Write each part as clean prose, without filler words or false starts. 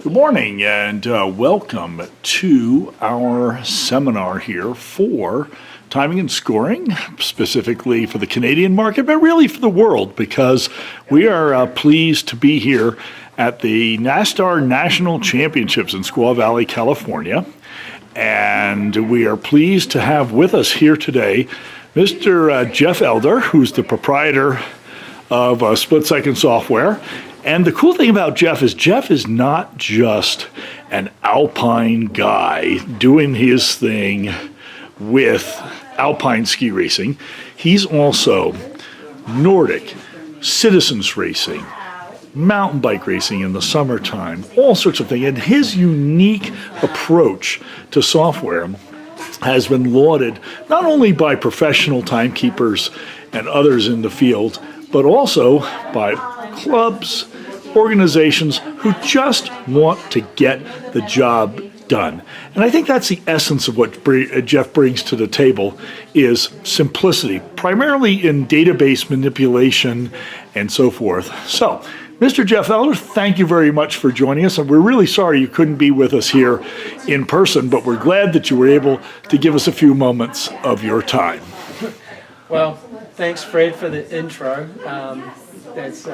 Good morning and welcome to our seminar here for timing and scoring, specifically for the Canadian market, but really for the world, because we are pleased to be here at the NASTAR National Championships in Squaw Valley, California. And we are pleased to have with us here today Mr. Geoff Elder, who's the proprietor of Split Second Software. And the cool thing about Geoff is not just an alpine guy doing his thing with alpine ski racing. He's also Nordic, citizens racing, mountain bike racing in the summertime, all sorts of things. And his unique approach to software has been lauded not only by professional timekeepers and others in the field, but also by clubs, organizations who just want to get the job done. And I think that's the essence of what Geoff brings to the table is simplicity, primarily in database manipulation and so forth. So, Mr. Geoff Elder, thank you very much for joining us. And we're really sorry you couldn't be with us here in person, but we're glad that you were able to give us a few moments of your time. Well, thanks, Fred, for the intro. That's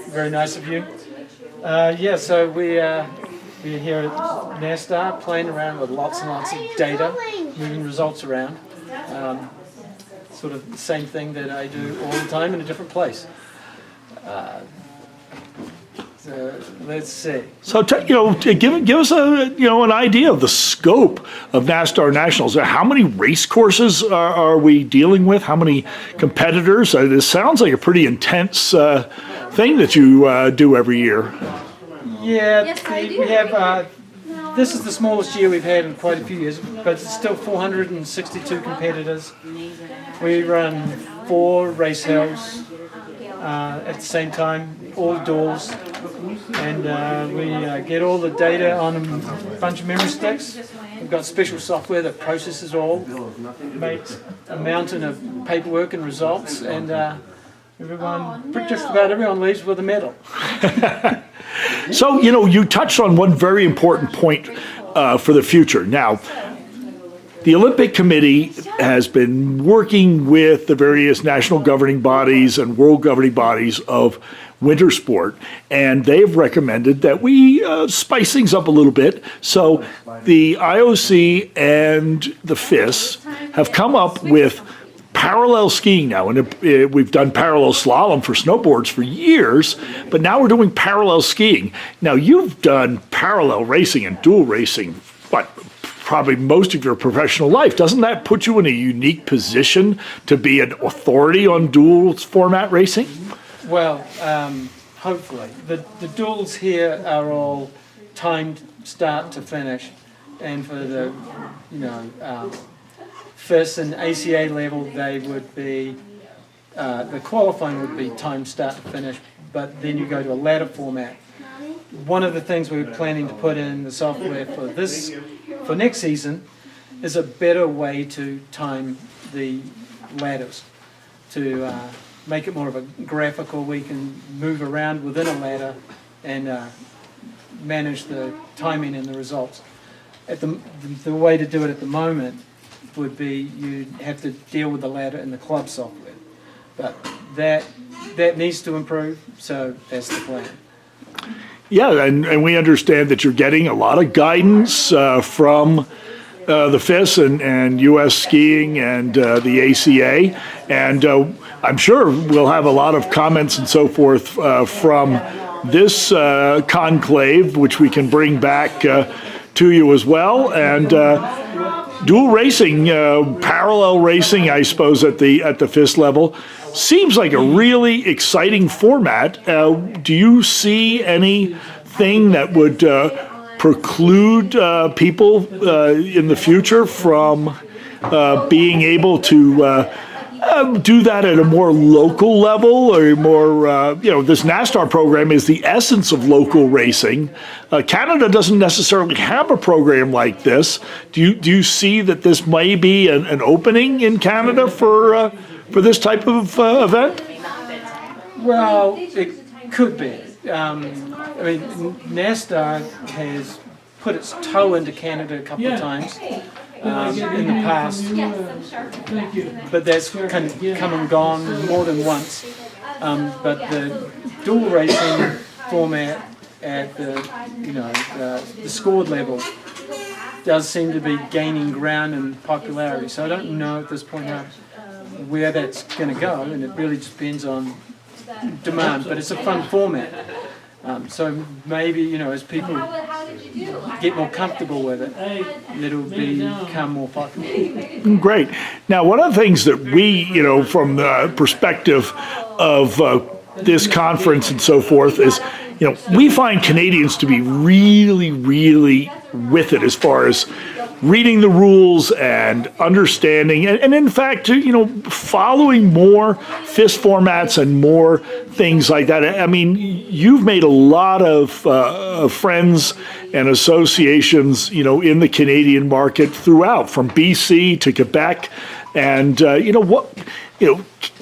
very nice of you. So we're here at NASTAR playing around with lots and lots of data, moving results around. Sort of the same thing that I do all the time in a different place. So let's see. So, give us an idea of the scope of NASTAR Nationals. How many race courses are we dealing with? How many competitors? This sounds like a pretty intense thing that you do every year. Yeah, we have. This is the smallest year we've had in quite a few years, but it's still 462 competitors. We run 4 race hells at the same time, all duels, and we get all the data on a bunch of memory sticks. We've got special software that processes all, makes a mountain of paperwork and results, and just about everyone leaves with a medal. So, you touched on one very important point for the future. Now, the Olympic Committee has been working with the various national governing bodies and world governing bodies of winter sport, and they've recommended that we spice things up a little bit. So the IOC and the FIS have come up with parallel skiing now, and we've done parallel slalom for snowboards for years, but now we're doing parallel skiing. Now, you've done parallel racing and dual racing, probably most of your professional life. Doesn't that put you in a unique position to be an authority on dual format racing? Well, hopefully. The duels here are all timed start to finish, and for the FIS and ACA level, they would be the qualifying would be timed start to finish, but then you go to a ladder format. One of the things we're planning to put in the software for next season is a better way to time the ladders, to make it more of a graphical. We can move around within a ladder and manage the timing and the results. The way to do it at the moment would be you'd have to deal with the ladder in the club software, but that needs to improve, so that's the plan. Yeah, and we understand that you're getting a lot of guidance from the FIS and U.S. Skiing and the ACA, and I'm sure we'll have a lot of comments and so forth from this conclave, which we can bring back to you as well. And dual racing, parallel racing, I suppose, at the FIS level, seems like a really exciting format. Do you see anything that would preclude people in the future from being able to do that at a more local level, or more, this NASTAR program is the essence of local racing. Canada doesn't necessarily have a program like this. Do you see that this may be an opening in Canada for this type of event? Well, it could be. I mean, NASDAQ has put its toe into Canada a couple of times in the past, but that's kind of come and gone more than once. But the dual racing format at the scored level does seem to be gaining ground and popularity. So I don't know at this point where that's going to go, and it really depends on demand. But it's a fun format. So maybe, as people get more comfortable with it, it'll become more popular. Great. Now, one of the things that we, from the perspective of this conference and so forth is, we find Canadians to be really, really with it as far as reading the rules and understanding, and in fact, following more FIS formats and more things like that. I mean, you've made a lot of friends and associations, in the Canadian market throughout, from BC to Quebec, and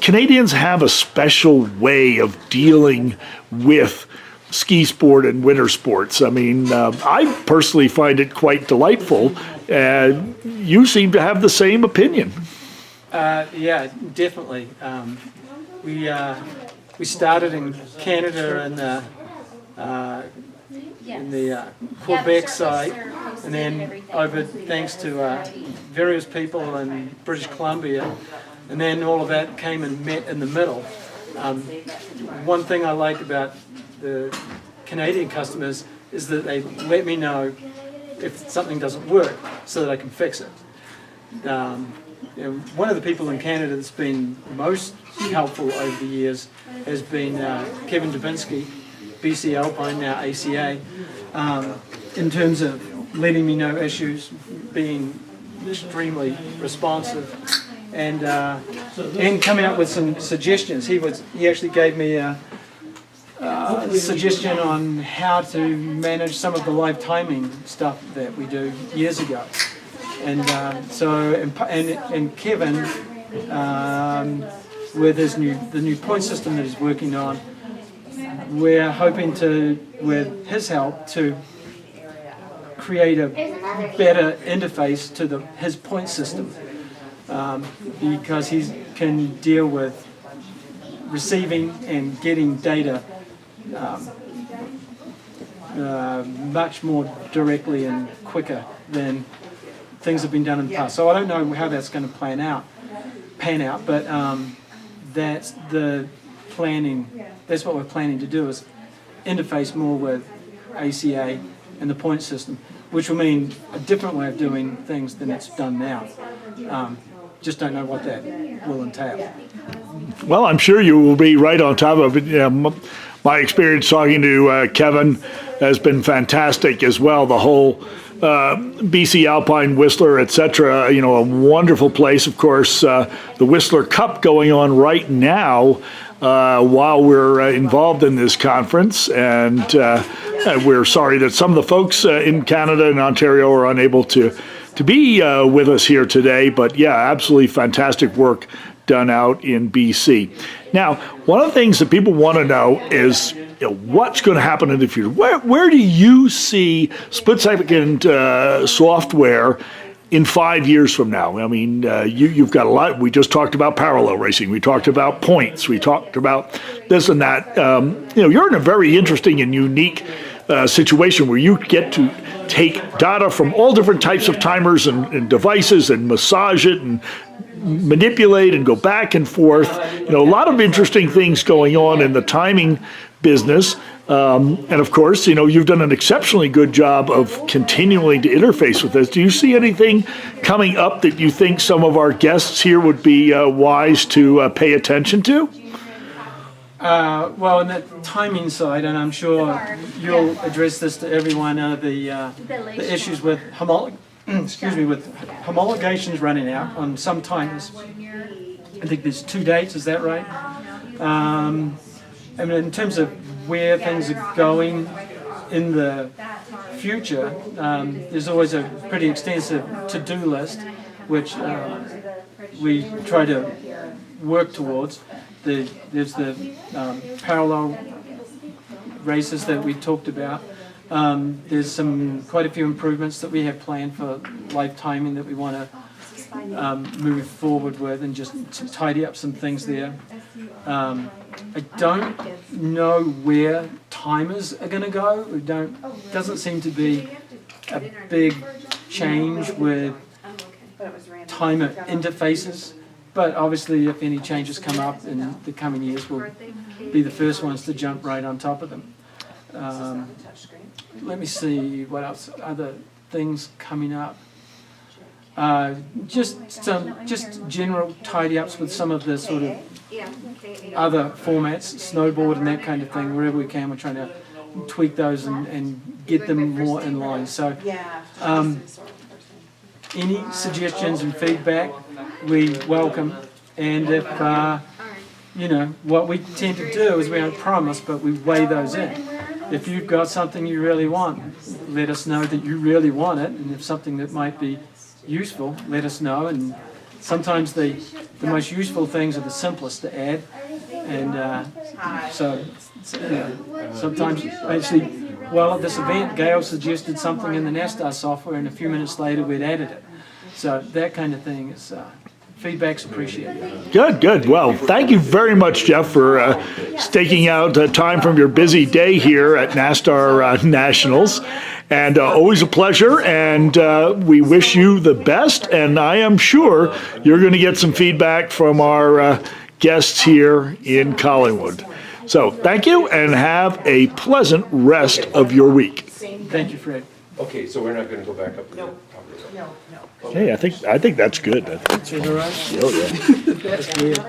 Canadians have a special way of dealing with ski sport and winter sports. I mean, I personally find it quite delightful, and you seem to have the same opinion. Yeah, definitely. We started in Canada in the Quebec side, and then over thanks to various people in British Columbia, and then all of that came and met in the middle. One thing I like about the Canadian customers is that they let me know if something doesn't work so that I can fix it. One of the people in Canada that's been most helpful over the years has been Kevin Dubinsky, BC Alpine, now ACA, in terms of letting me know issues, being extremely responsive, and coming up with some suggestions. He actually gave me a suggestion on how to manage some of the live timing stuff that we do years ago, and Kevin, with the new point system that he's working on, we're hoping to, with his help, to create a better interface to his point system, because he can deal with receiving and getting data much more directly and quicker than things have been done in the past. So I don't know how that's going to pan out, but that's the planning. That's what we're planning to do, is interface more with ACA and the point system, which will mean a different way of doing things than it's done now. Just don't know what that will entail. Well, I'm sure you will be right on top of it. My experience talking to Kevin has been fantastic as well. The whole BC Alpine, Whistler, etc. A wonderful place. Of course, the Whistler Cup going on right now while we're involved in this conference, and we're sorry that some of the folks in Canada and Ontario are unable to be with us here today. But yeah, absolutely fantastic work done out in BC. Now, one of the things that people want to know is, what's going to happen in the future? Where do you see split-second software in 5 years from now? I mean, you've got a lot. We just talked about parallel racing. We talked about points. We talked about this and that. You're in a very interesting and unique situation where you get to take data from all different types of timers and devices and massage it and manipulate and go back and forth. A lot of interesting things going on in the timing business. And of course, you've done an exceptionally good job of continuing to interface with this. Do you see anything coming up that you think some of our guests here would be wise to pay attention to? Well, on the timing side, and I'm sure you'll address this to everyone, the issues with homologations running out on some timers. I think there's 2 dates, is that right? I mean, in terms of where things are going in the future, there's always a pretty extensive to-do list, which we try to work towards. There's the parallel races that we talked about. There's quite a few improvements that we have planned for live timing that we want to move forward with, and just to tidy up some things there. I don't know where timers are going to go. Doesn't seem to be a big change with timer interfaces, but obviously if any changes come up in the coming years, we'll be the first ones to jump right on top of them. Let me see what else, other things coming up. Just general tidy ups with some of the sort of other formats, snowboard and that kind of thing. Wherever we can, we're trying to tweak those and get them more in line. So any suggestions and feedback we welcome. And if what we tend to do is we don't promise, but we weigh those in. If you've got something you really want, let us know that you really want it, and if something that might be useful, let us know. And sometimes the most useful things are the simplest to add, and sometimes actually, well, at this event, Gail suggested something in the NASTAR software, and a few minutes later we'd added it. So that kind of thing is feedback's appreciated. Good. Well, thank you very much, Geoff, for staking out time from your busy day here at NASTAR Nationals. And always a pleasure, and we wish you the best, and I am sure you're going to get some feedback from our guests here in Collingwood. So thank you, and have a pleasant rest of your week. Thank you, Fred. Okay, so we're not gonna go back up to the top of the... Hey, I think that's good. Is that all right? Oh, yeah. That's weird.